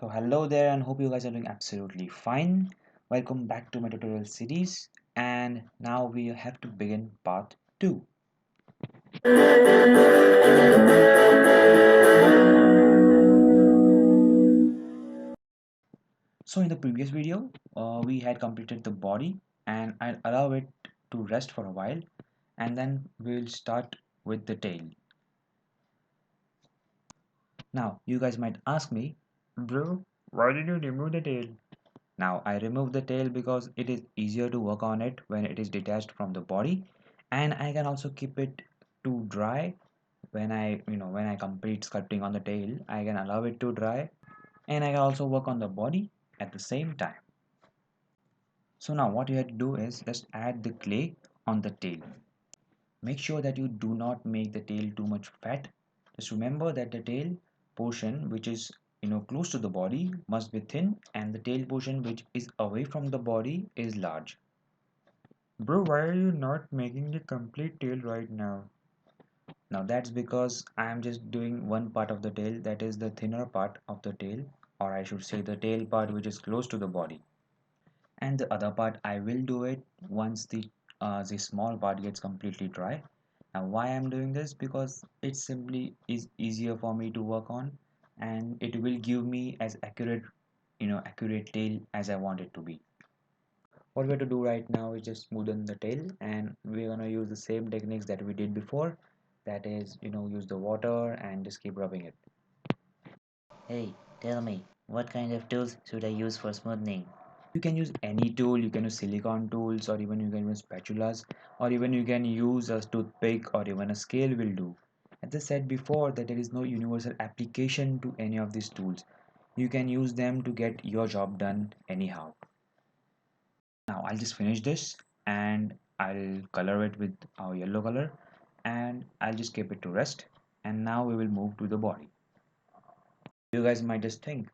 So hello there and hope you guys are doing absolutely fine. Welcome back to my tutorial series and now we have to begin part 2. So in the previous video we had completed the body and I'll allow it to rest for a while and then we'll start with the tail. Now you guys might ask me, bro, why did you remove the tail? Now I remove the tail because it is easier to work on it when it is detached from the body, and I can also keep it to dry when I complete sculpting on the tail. I can allow it to dry and I can also work on the body at the same time. So now what you have to do is just add the clay on the tail. Make sure that you do not make the tail too much fat. Just remember that the tail portion which is close to the body must be thin and the tail portion which is away from the body is large. Bro, why are you not making the complete tail right now? Now that's because I am just doing one part of the tail, that is the thinner part of the tail, or I should say the tail part which is close to the body. And the other part I will do it once the small part gets completely dry. Now why I'm doing this? Because it simply is easier for me to work on and it will give me as accurate tail as I want it to be. What we're to do right now is just smoothen the tail and we're gonna use the same techniques that we did before, that is use the water and just keep rubbing it. Hey, tell me, what kind of tools should I use for smoothing? You can use any tool, you can use silicone tools or even you can use spatulas or even you can use a toothpick or even a scale will do. As I said before that there is no universal application to any of these tools. You can use them to get your job done anyhow. Now I'll just finish this and I'll color it with our yellow color and I'll just keep it to rest, and now we will move to the body. You guys might just think,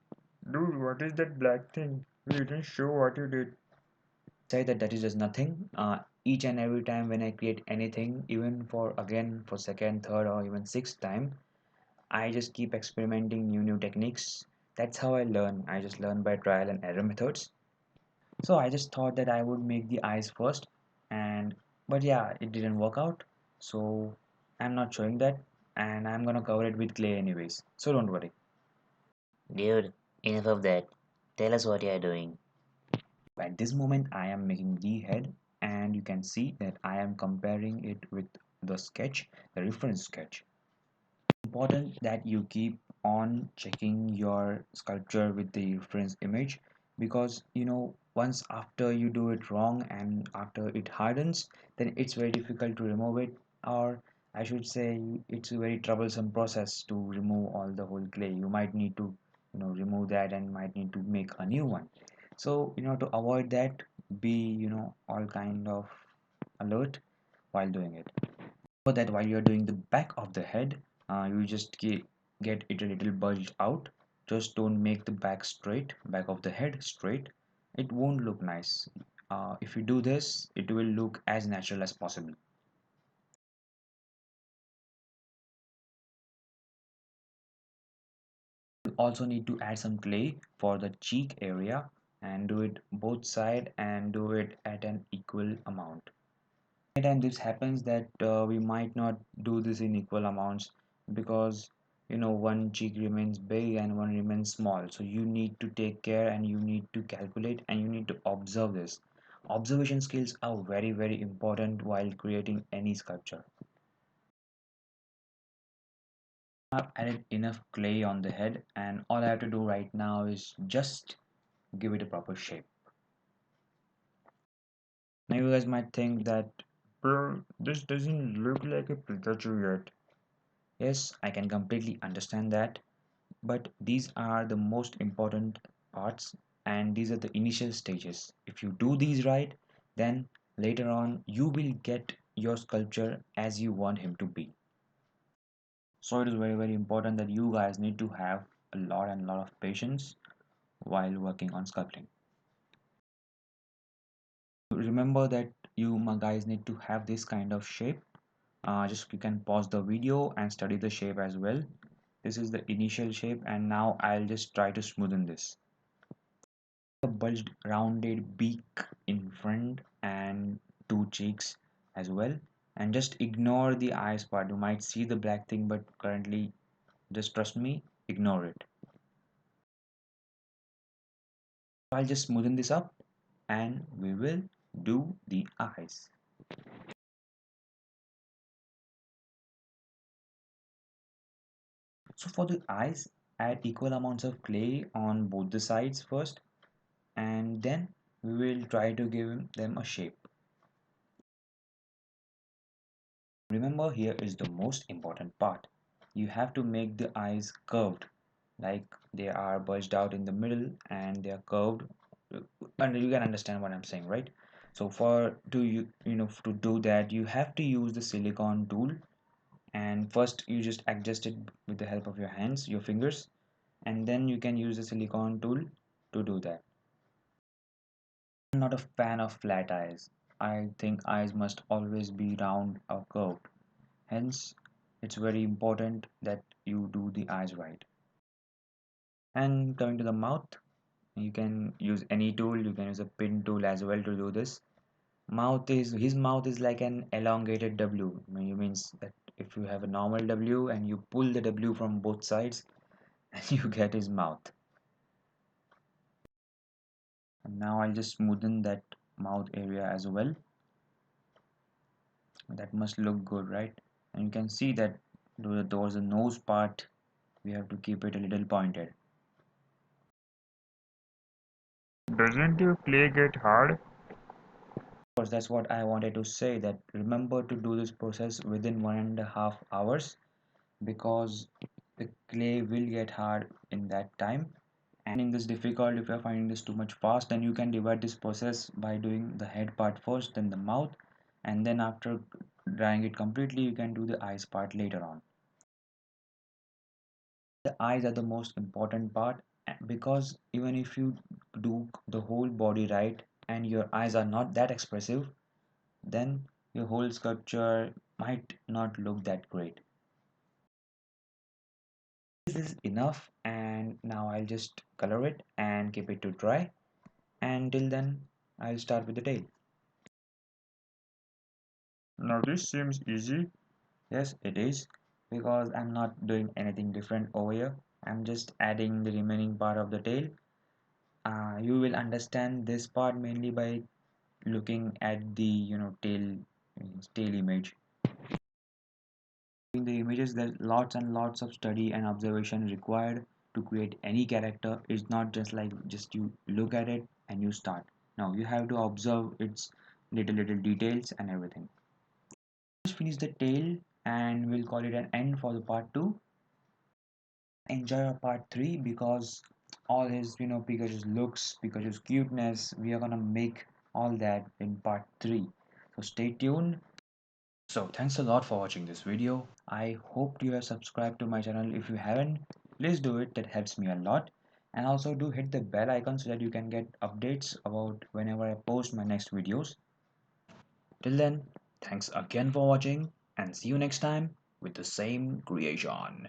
dude, what is that black thing? You didn't show what you did. Say that that is just nothing. Each and every time when I create anything, even for second, third or even sixth time, I just keep experimenting new techniques. That's how I learn. I just learn by trial and error methods. So I just thought that I would make the eyes first, and but yeah, it didn't work out. So I'm not showing that, and I'm gonna cover it with clay anyways. So don't worry. Dude, enough of that. Tell us what you are doing. At this moment, I am making the head, and you can see that I am comparing it with the sketch, the reference sketch. Important that you keep on checking your sculpture with the reference image, because once after you do it wrong and after it hardens, then it's very difficult to remove it, or I should say it's a very troublesome process to remove all the whole clay. You might need to remove that and might need to make a new one. So to avoid that, be all kind of alert while doing it. For that, while you're doing the back of the head, you just get it a little bulged out. Just don't make the back of the head straight. It won't look nice. If you do this, it will look as natural as possible. You also need to add some clay for the cheek area and do it both side and do it at an equal amount. Anytime this happens that we might not do this in equal amounts, because one cheek remains big and one remains small, so you need to take care and you need to calculate and you need to observe this. Observation skills are very important while creating any sculpture. I've added enough clay on the head and all I have to do right now is just give it a proper shape. Now you guys might think that, bro, this doesn't look like a Pikachu yet. Yes, I can completely understand that, but these are the most important parts and these are the initial stages. If you do these right, then later on you will get your sculpture as you want him to be. So it is very important that you guys need to have a lot of patience while working on sculpting. Remember that you guys need to have this kind of shape. Just you can pause the video and study the shape as well. This is the initial shape, and now I'll just try to smoothen this. A bulged rounded beak in front and two cheeks as well, and just ignore the eyes part. You might see the black thing, but currently just trust me, ignore it. I'll just smoothen this up and we will do the eyes. So for the eyes, add equal amounts of clay on both the sides first, and then we will try to give them a shape. Remember, here is the most important part. You have to make the eyes curved, like they are bulged out in the middle and they are curved. And you can understand what I'm saying, right? So for to do that, you have to use the silicone tool, and first you just adjust it with the help of your hands, your fingers, and then you can use the silicone tool to do that. I'm not a fan of flat eyes. I think eyes must always be round or curved. Hence, it's very important that you do the eyes right. And coming to the mouth, you can use any tool. You can use a pin tool as well to do this. His mouth is like an elongated W. It means that if you have a normal W and you pull the W from both sides, and you get his mouth. And now I'll just smoothen that mouth area as well. That must look good, right? And you can see that towards the nose part, we have to keep it a little pointed. Doesn't your clay get hard? Of course, that's what I wanted to say, that remember to do this process within 1.5 hours, because the clay will get hard in that time. And in this difficult, if you're finding this too much fast, then you can divide this process by doing the head part first, then the mouth, and then after drying it completely, you can do the eyes part later on. The eyes are the most important part, because even if you do the whole body right and your eyes are not that expressive, then your whole sculpture might not look that great. This is enough, and now I'll just color it and keep it to dry. And till then, I'll start with the tail. Now this seems easy. Yes, it is, because I'm not doing anything different over here. I'm just adding the remaining part of the tail. You will understand this part mainly by looking at the tail image. In the images, there's lots and lots of study and observation required to create any character. It's not just like just you look at it and you start. No, you have to observe its little details and everything. Just finish the tail and we'll call it an end for the part 2. Enjoy our part 3, because all his Pikachu's looks, Pikachu's cuteness, we are gonna make all that in part 3. So stay tuned. So thanks a lot for watching this video. I hope you have subscribed to my channel. If you haven't, please do it. That helps me a lot. And also do hit the bell icon so that you can get updates about whenever I post my next videos. Till then, thanks again for watching and see you next time with the same creation.